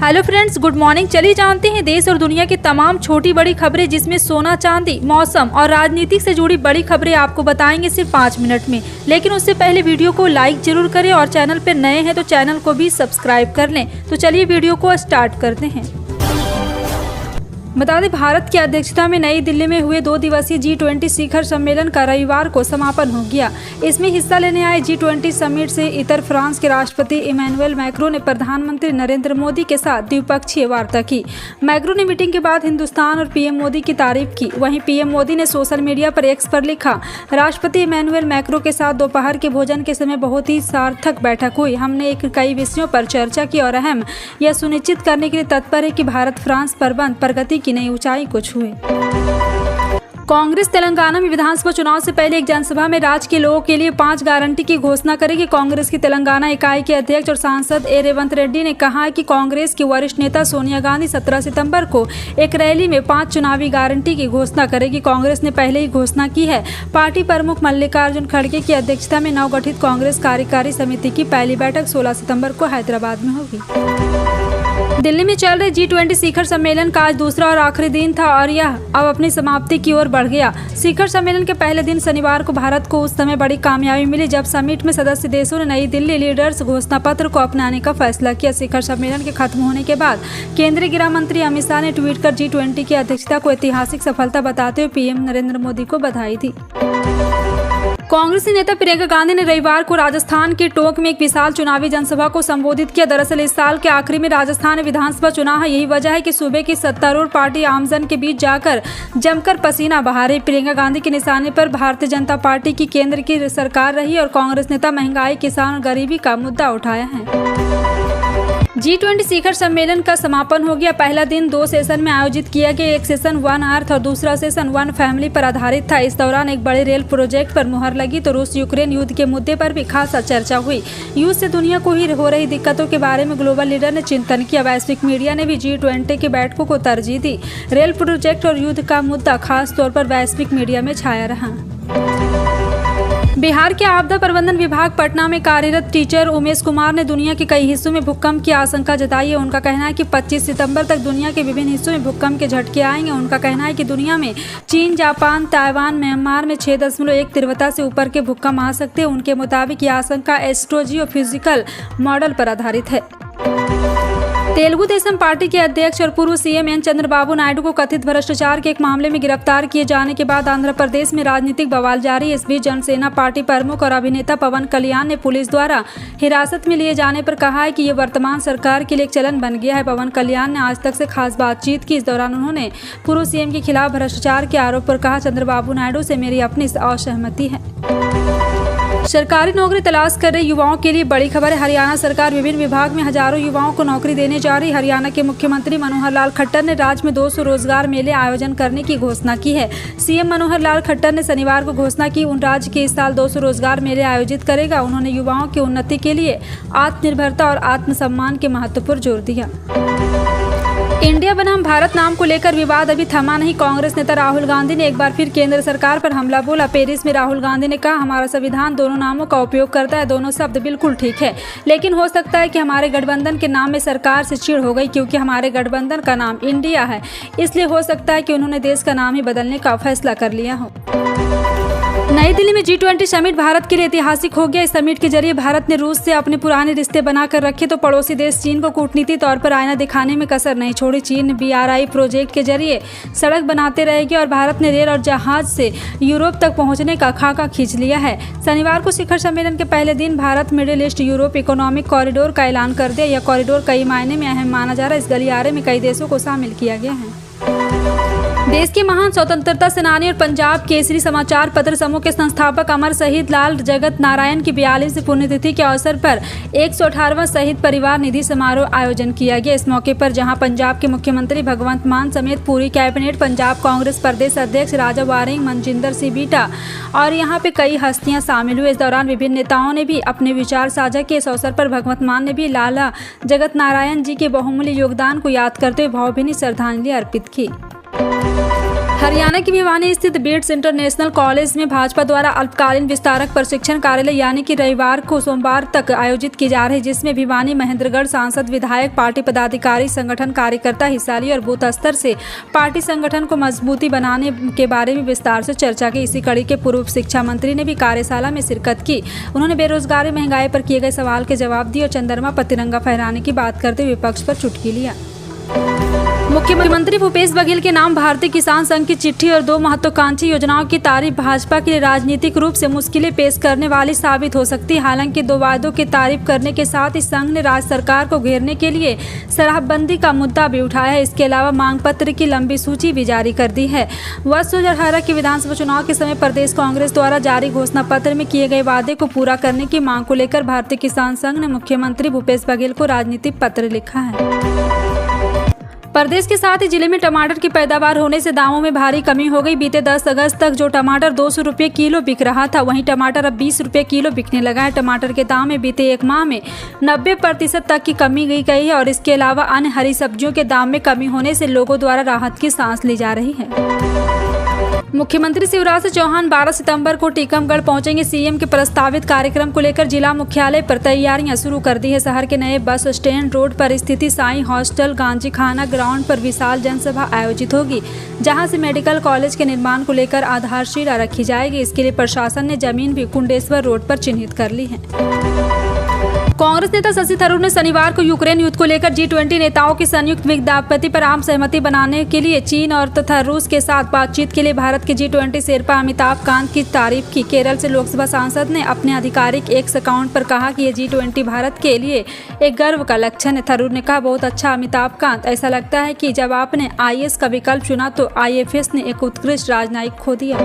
Hello friends, good morning. चलिए जानते हैं देश और दुनिया की तमाम छोटी बड़ी खबरें, जिसमें सोना चांदी, मौसम और राजनीति से जुड़ी बड़ी खबरें आपको बताएंगे सिर्फ 5 मिनट में। लेकिन उससे पहले वीडियो को लाइक जरूर करें और चैनल पर नए हैं तो चैनल को भी सब्सक्राइब कर लें। तो चलिए वीडियो को स्टार्ट करते हैं। बता दें, भारत की अध्यक्षता में नई दिल्ली में हुए 2 दिवसीय G20 शिखर सम्मेलन का रविवार को समापन हो गया। इसमें हिस्सा लेने आए G20 समिट से इतर फ्रांस के राष्ट्रपति इमैनुअल मैक्रों ने प्रधानमंत्री नरेंद्र मोदी के साथ द्विपक्षीय वार्ता की। मैक्रों ने मीटिंग के बाद हिंदुस्तान और पीएम मोदी की तारीफ की। वहीं पीएम मोदी ने सोशल मीडिया पर X पर लिखा, राष्ट्रपति इमैनुअल मैक्रों के साथ दोपहर के भोजन के समय बहुत ही सार्थक बैठक हुई। हमने कई विषयों पर चर्चा की और अहम यह सुनिश्चित करने के लिए तत्पर है कि भारत फ्रांस प्रबंध प्रगति की नई ऊंचाई को छुए। कांग्रेस तेलंगाना में विधानसभा चुनाव से पहले एक जनसभा में राज्य के लोगों के लिए 5 गारंटी की घोषणा करेगी। कांग्रेस की तेलंगाना इकाई के अध्यक्ष और सांसद ए रेवंत रेड्डी ने कहा है कि कांग्रेस की वरिष्ठ नेता सोनिया गांधी 17 सितंबर को एक रैली में 5 चुनावी गारंटी की घोषणा करेगी। कांग्रेस ने पहले ही घोषणा की है। पार्टी प्रमुख मल्लिकार्जुन खड़गे की अध्यक्षता में नवगठित कांग्रेस कार्यकारी समिति की पहली बैठक 16 सितम्बर को हैदराबाद में होगी। दिल्ली में चल रहे G20 शिखर सम्मेलन का आज दूसरा और आखिरी दिन था और यह अब अपनी समाप्ति की ओर बढ़ गया। शिखर सम्मेलन के पहले दिन शनिवार को भारत को उस समय बड़ी कामयाबी मिली जब समिट में सदस्य देशों ने नई दिल्ली लीडर्स घोषणा पत्र को अपनाने का फैसला किया। शिखर सम्मेलन के खत्म होने के बाद केंद्रीय गृह मंत्री अमित शाह ने ट्वीट कर G20 की अध्यक्षता को ऐतिहासिक सफलता बताते हुए पीएम नरेंद्र मोदी को बधाई दी। कांग्रेस नेता प्रियंका गांधी ने रविवार को राजस्थान के टोंक में एक विशाल चुनावी जनसभा को संबोधित किया। दरअसल इस साल के आखिरी में राजस्थान विधानसभा चुनाव है। यही वजह है कि सूबे की सत्तारूढ़ पार्टी आमजन के बीच जाकर जमकर पसीना बहा रही। प्रियंका गांधी के निशाने पर भारतीय जनता पार्टी की केंद्र की सरकार रही और कांग्रेस नेता महंगाई, किसान और गरीबी का मुद्दा उठाया है। G20 शिखर सम्मेलन का समापन हो गया। पहला दिन 2 सेशन में आयोजित किया गया। एक सेशन वन अर्थ और दूसरा सेशन वन फैमिली पर आधारित था। इस दौरान एक बड़े रेल प्रोजेक्ट पर मुहर लगी तो रूस यूक्रेन युद्ध के मुद्दे पर भी खासा चर्चा हुई। युद्ध से दुनिया को ही हो रही दिक्कतों के बारे में ग्लोबल लीडर ने चिंतन किया। वैश्विक मीडिया ने भी G20 की बैठकों को तरजीह दी। रेल प्रोजेक्ट और युद्ध का मुद्दा खास तौर पर वैश्विक मीडिया में छाया रहा। बिहार के आपदा प्रबंधन विभाग पटना में कार्यरत टीचर उमेश कुमार ने दुनिया के कई हिस्सों में भूकंप की आशंका जताई है। उनका कहना है कि 25 सितंबर तक दुनिया के विभिन्न हिस्सों में भूकंप के झटके आएंगे। उनका कहना है कि दुनिया में चीन, जापान, ताइवान, म्यांमार में 6.1 तीव्रता से ऊपर के भूकंप आ सकते हैं। उनके मुताबिक ये आशंका एस्ट्रोजियोफिजिकल मॉडल पर आधारित है। तेलुगु देशम पार्टी के अध्यक्ष और पूर्व सीएम एन चंद्रबाबू नायडू को कथित भ्रष्टाचार के एक मामले में गिरफ्तार किए जाने के बाद आंध्र प्रदेश में राजनीतिक बवाल जारी है। इस बीच जनसेना पार्टी प्रमुख और अभिनेता पवन कल्याण ने पुलिस द्वारा हिरासत में लिए जाने पर कहा है कि ये वर्तमान सरकार के लिए एक चलन बन गया है। पवन कल्याण ने आज तक से खास बातचीत की। इस दौरान उन्होंने पूर्व सीएम के खिलाफ भ्रष्टाचार के आरोप पर कहा, चंद्रबाबु नायडू से मेरी अपनी असहमति है। सरकारी नौकरी तलाश कर रहे युवाओं के लिए बड़ी खबर है। हरियाणा सरकार विभिन्न विभाग में हजारों युवाओं को नौकरी देने जा रही। हरियाणा के मुख्यमंत्री मनोहर लाल खट्टर ने राज्य में 200 रोजगार मेले आयोजन करने की घोषणा की है। सीएम मनोहर लाल खट्टर ने शनिवार को घोषणा की उन राज्य के इस साल 200 रोजगार मेले आयोजित करेगा। उन्होंने युवाओं की उन्नति के लिए आत्मनिर्भरता और आत्मसम्मान के महत्व पर जोर दिया। इंडिया बनाम भारत नाम को लेकर विवाद अभी थमा नहीं। कांग्रेस नेता राहुल गांधी ने एक बार फिर केंद्र सरकार पर हमला बोला। पेरिस में राहुल गांधी ने कहा, हमारा संविधान दोनों नामों का उपयोग करता है, दोनों शब्द बिल्कुल ठीक है, लेकिन हो सकता है कि हमारे गठबंधन के नाम में सरकार से चिढ़ हो गई क्योंकि हमारे गठबंधन का नाम इंडिया है, इसलिए हो सकता है कि उन्होंने देश का नाम ही बदलने का फैसला कर लिया हो। नई दिल्ली में G20 समिट भारत के लिए ऐतिहासिक हो गया। इस समिट के जरिए भारत ने रूस से अपने पुराने रिश्ते बनाकर रखे तो पड़ोसी देश चीन को कूटनीतिक तौर पर आईना दिखाने में कसर नहीं छोड़ी। चीन BRI प्रोजेक्ट के जरिए सड़क बनाते रहेगी और भारत ने रेल और जहाज से यूरोप तक पहुंचने का खाका खींच लिया है। शनिवार को शिखर सम्मेलन के पहले दिन Bharat middle east Europe economic corridor का ऐलान कर दिया। यह कॉरिडोर कई मायने में अहम माना जा रहा है। इस गलियारे में कई देशों को शामिल किया गया है। देश के महान स्वतंत्रता सेनानी और पंजाब केसरी समाचार पत्र समूह के संस्थापक अमर शहीद लाल जगत नारायण की 42वीं पुण्यतिथि के अवसर पर 118वां शहीद परिवार निधि समारोह आयोजन किया गया। इस मौके पर जहां पंजाब के मुख्यमंत्री भगवंत मान समेत पूरी कैबिनेट, पंजाब कांग्रेस प्रदेश अध्यक्ष राजा वारिंग, मनजिंदर सिंह बीटा और यहां पे कई हस्तियां शामिल हुए। इस दौरान विभिन्न नेताओं ने भी अपने विचार साझा किए। इस अवसर पर भगवंत मान ने भी लाला जगत नारायण जी के बहुमूल्य योगदान को याद करते हुए भावभीनी श्रद्धांजलि अर्पित की। हरियाणा के भिवानी स्थित बिट्स इंटरनेशनल कॉलेज में भाजपा द्वारा अल्पकालीन विस्तारक प्रशिक्षण कार्यालय यानी कि रविवार को सोमवार तक आयोजित की जा रही, जिसमें भिवानी, महेंद्रगढ़ सांसद, विधायक, पार्टी पदाधिकारी, संगठन कार्यकर्ता हिस्सा लिए और बूथ स्तर से पार्टी संगठन को मजबूती बनाने के बारे में विस्तार से चर्चा की। इसी कड़ी के पूर्व शिक्षा मंत्री ने भी कार्यशाला में शिरकत की। उन्होंने बेरोजगारी, महंगाई पर किए गए सवाल के जवाब दिए और चंद्रमा पर तिरंगा फहराने की बात करते हुए विपक्ष पर चुटकी लिया। मुख्यमंत्री भूपेश बघेल के नाम भारतीय किसान संघ की चिट्ठी और 2 महत्वाकांक्षी योजनाओं की तारीफ भाजपा के लिए राजनीतिक रूप से मुश्किलें पेश करने वाली साबित हो सकती है। हालांकि 2 वादों की तारीफ करने के साथ ही संघ ने राज्य सरकार को घेरने के लिए शराबबंदी का मुद्दा भी उठाया है। इसके अलावा मांग पत्र की लंबी सूची भी जारी कर दी है। वर्ष 2018 के विधानसभा चुनाव के समय प्रदेश कांग्रेस द्वारा जारी घोषणा पत्र में किए गए वादे को पूरा करने की मांग को लेकर भारतीय किसान संघ ने मुख्यमंत्री भूपेश बघेल को राजनीतिक पत्र लिखा है। प्रदेश के साथ ही जिले में टमाटर की पैदावार होने से दामों में भारी कमी हो गई। बीते 10 अगस्त तक जो टमाटर 200 रुपये किलो बिक रहा था, वहीं टमाटर अब 20 रुपये किलो बिकने लगा है। टमाटर के दाम में बीते 1 माह में 90% तक की कमी गई है और इसके अलावा अन्य हरी सब्जियों के दाम में कमी होने से लोगों द्वारा राहत की सांस ली जा रही है। मुख्यमंत्री शिवराज सिंह चौहान 12 सितंबर को टीकमगढ़ पहुंचेंगे। सीएम के प्रस्तावित कार्यक्रम को लेकर जिला मुख्यालय पर तैयारियां शुरू कर दी है। शहर के नए बस स्टैंड रोड पर स्थित साई हॉस्टल गांजी खाना ग्राउंड पर विशाल जनसभा आयोजित होगी, जहां से मेडिकल कॉलेज के निर्माण को लेकर आधारशिला रखी जाएगी। इसके लिए प्रशासन ने जमीन भी कुंडेश्वर रोड पर चिन्हित कर ली है। कांग्रेस नेता शशि थरूर ने शनिवार को यूक्रेन युद्ध को लेकर G20 नेताओं की संयुक्त विज्ञप्ति पर आम सहमति बनाने के लिए चीन और तथा रूस के साथ बातचीत के लिए भारत के G20 शेरपा अमिताभ कांत की तारीफ की। केरल से लोकसभा सांसद ने अपने आधिकारिक एक्स अकाउंट पर कहा कि ये G20 भारत के लिए एक गर्व का लक्षण है। थरूर ने कहा, बहुत अच्छा अमिताभ कांत, ऐसा लगता है कि जब आपने IAS का विकल्प चुना तो IFS ने एक उत्कृष्ट राजनयिक खो दिया।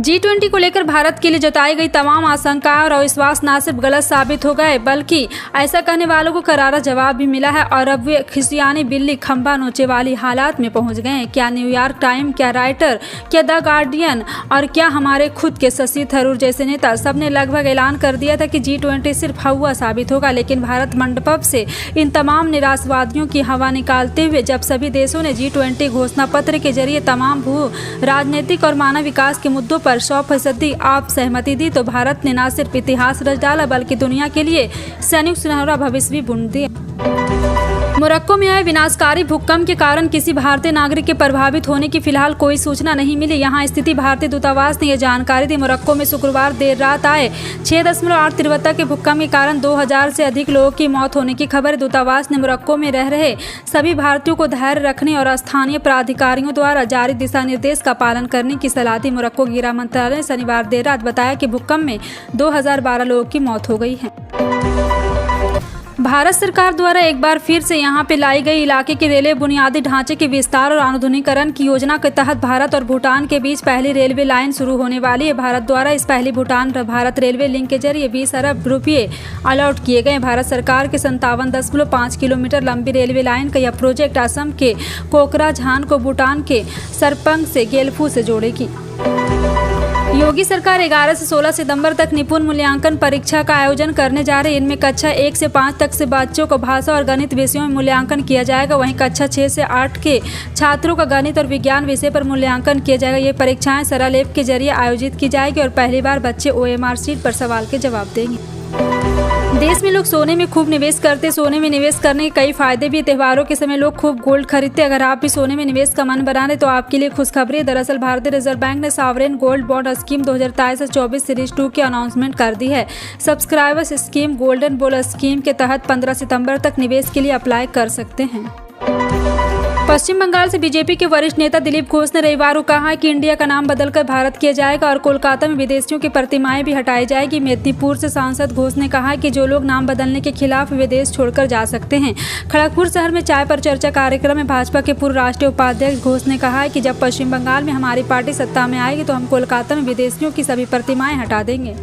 G20 को लेकर भारत के लिए जताई गई तमाम आशंकाएं और अविश्वास न सिर्फ गलत साबित हो गए, बल्कि ऐसा कहने वालों को करारा जवाब भी मिला है और अब वे खिसियानी बिल्ली खंभा नोचे वाली हालात में पहुंच गए हैं। क्या न्यूयॉर्क टाइम, क्या राइटर, क्या द गार्डियन और क्या हमारे खुद के शशि थरूर जैसे नेता, सबने लगभग ऐलान कर दिया था कि G20 सिर्फ हवा साबित होगा। लेकिन भारत मंडप से इन तमाम निराशवादियों की हवा निकालते हुए जब सभी देशों ने G20 घोषणा पत्र के जरिए तमाम भू राजनीतिक और मानव विकास के मुद्दों पर 100% आप सहमति दी, तो भारत ने न सिर्फ इतिहास रच डाला बल्कि दुनिया के लिए संयुक्त सुनहरा भविष्य भी बुन दिया। मोरक्को में आए विनाशकारी भूकंप के कारण किसी भारतीय नागरिक के प्रभावित होने की फिलहाल कोई सूचना नहीं मिली। यहां स्थित भारतीय दूतावास ने यह जानकारी दी। मोरक्को में शुक्रवार देर रात आए 6.8 तीव्रता के भूकंप के कारण 2000 से अधिक लोगों की मौत होने की खबर है। दूतावास ने मोरक्को में रह रहे सभी भारतीयों को धैर्य रखने और स्थानीय प्राधिकारियों द्वारा जारी दिशा निर्देश का पालन करने की सलाह दी। मोरक्को गृह मंत्रालय ने शनिवार देर रात बताया कि भूकंप में 2012 लोगों की मौत हो गई है। भारत सरकार द्वारा एक बार फिर से यहां पे लाई गई इलाके के रेलवे बुनियादी ढांचे के विस्तार और आधुनिकीकरण की योजना के तहत भारत और भूटान के बीच पहली रेलवे लाइन शुरू होने वाली है। भारत द्वारा इस पहली भूटान भारत रेलवे लिंक के जरिए 20 अरब रुपये अलॉट किए गए। भारत सरकार के 57.5 किलोमीटर लंबी रेलवे लाइन का यह प्रोजेक्ट असम के कोकराझान को भूटान के सरपंग से गेलफू से जोड़ेगी। योगी सरकार 11 से 16 सितंबर तक निपुण मूल्यांकन परीक्षा का आयोजन करने जा रही है। इनमें कक्षा 1 से 5 तक से बच्चों को भाषा और गणित विषयों में मूल्यांकन किया जाएगा। वहीं कक्षा 6 से 8 के छात्रों का गणित और विज्ञान विषय पर मूल्यांकन किया जाएगा। ये परीक्षाएं सरल ऐप के जरिए आयोजित की जाएगी और पहली बार बच्चे OMR शीट पर सवाल के जवाब देंगे। देश में लोग सोने में खूब निवेश करते। सोने में निवेश करने के कई फायदे भी। त्योहारों के समय लोग खूब गोल्ड खरीदते। अगर आप भी सोने में निवेश का मन बना रहे तो आपके लिए खुशखबरी। दरअसल भारतीय रिजर्व बैंक ने sovereign gold bond scheme 2023-24 series 2 की अनाउंसमेंट कर दी है। Subscribers scheme golden bull scheme के तहत 15 सितंबर तक निवेश के लिए अप्लाई कर सकते हैं। पश्चिम बंगाल से बीजेपी के वरिष्ठ नेता दिलीप घोष ने रविवार को कहा कि इंडिया का नाम बदलकर भारत किया जाएगा और कोलकाता में विदेशियों की प्रतिमाएं भी हटाई जाएगी। मेदिनीपुर से सांसद घोष ने कहा कि जो लोग नाम बदलने के खिलाफ विदेश छोड़कर जा सकते हैं। खड़गपुर शहर में चाय पर चर्चा कार्यक्रम में भाजपा के पूर्व राष्ट्रीय उपाध्यक्ष घोष ने कहा कि जब पश्चिम बंगाल में हमारी पार्टी सत्ता में आएगी तो हम कोलकाता में विदेशियों की सभी प्रतिमाएं हटा देंगे।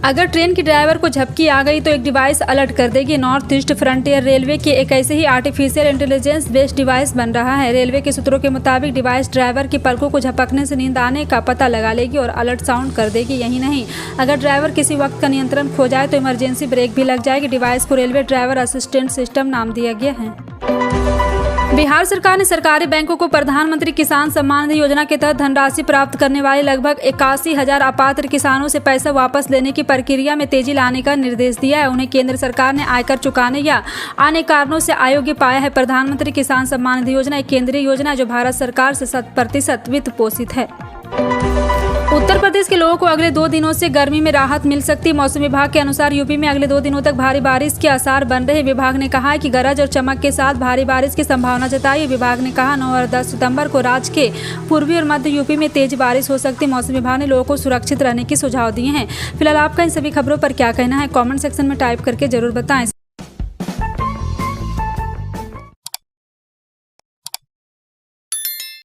अगर ट्रेन के ड्राइवर को झपकी आ गई तो एक डिवाइस अलर्ट कर देगी। नॉर्थ ईस्ट फ्रंटियर रेलवे के एक ऐसे ही आर्टिफिशियल इंटेलिजेंस बेस्ड डिवाइस बन रहा है। रेलवे के सूत्रों के मुताबिक डिवाइस ड्राइवर की पलकों को झपकने से नींद आने का पता लगा लेगी और अलर्ट साउंड कर देगी। यही नहीं, अगर ड्राइवर किसी वक्त का नियंत्रण खो जाए तो इमरजेंसी ब्रेक भी लग जाएगी। डिवाइस को रेलवे ड्राइवर असिस्टेंट सिस्टम नाम दिया गया है। बिहार सरकार ने सरकारी बैंकों को प्रधानमंत्री किसान सम्मान निधि योजना के तहत धनराशि प्राप्त करने वाले लगभग 81,000 अपात्र किसानों से पैसा वापस लेने की प्रक्रिया में तेजी लाने का निर्देश दिया है। उन्हें केंद्र सरकार ने आयकर चुकाने या अन्य कारणों से अयोग्य पाया है। प्रधानमंत्री किसान सम्मान निधि योजना एक केंद्रीय योजना है जो भारत सरकार से 100% वित्त पोषित है। उत्तर प्रदेश के लोगों को अगले 2 दिनों से गर्मी में राहत मिल सकती है। मौसम विभाग के अनुसार यूपी में अगले 2 दिनों तक भारी बारिश के आसार बन रहे। विभाग ने कहा है कि गरज और चमक के साथ भारी बारिश की संभावना जताई है। विभाग ने कहा 9 और 10 सितंबर को राज्य के पूर्वी और मध्य यूपी में तेज बारिश हो सकती है। मौसम विभाग ने लोगों को सुरक्षित रहने के सुझाव दिए हैं। फिलहाल आपका इन सभी खबरों पर क्या कहना है, कॉमेंट सेक्शन में टाइप करके जरूर बताएं।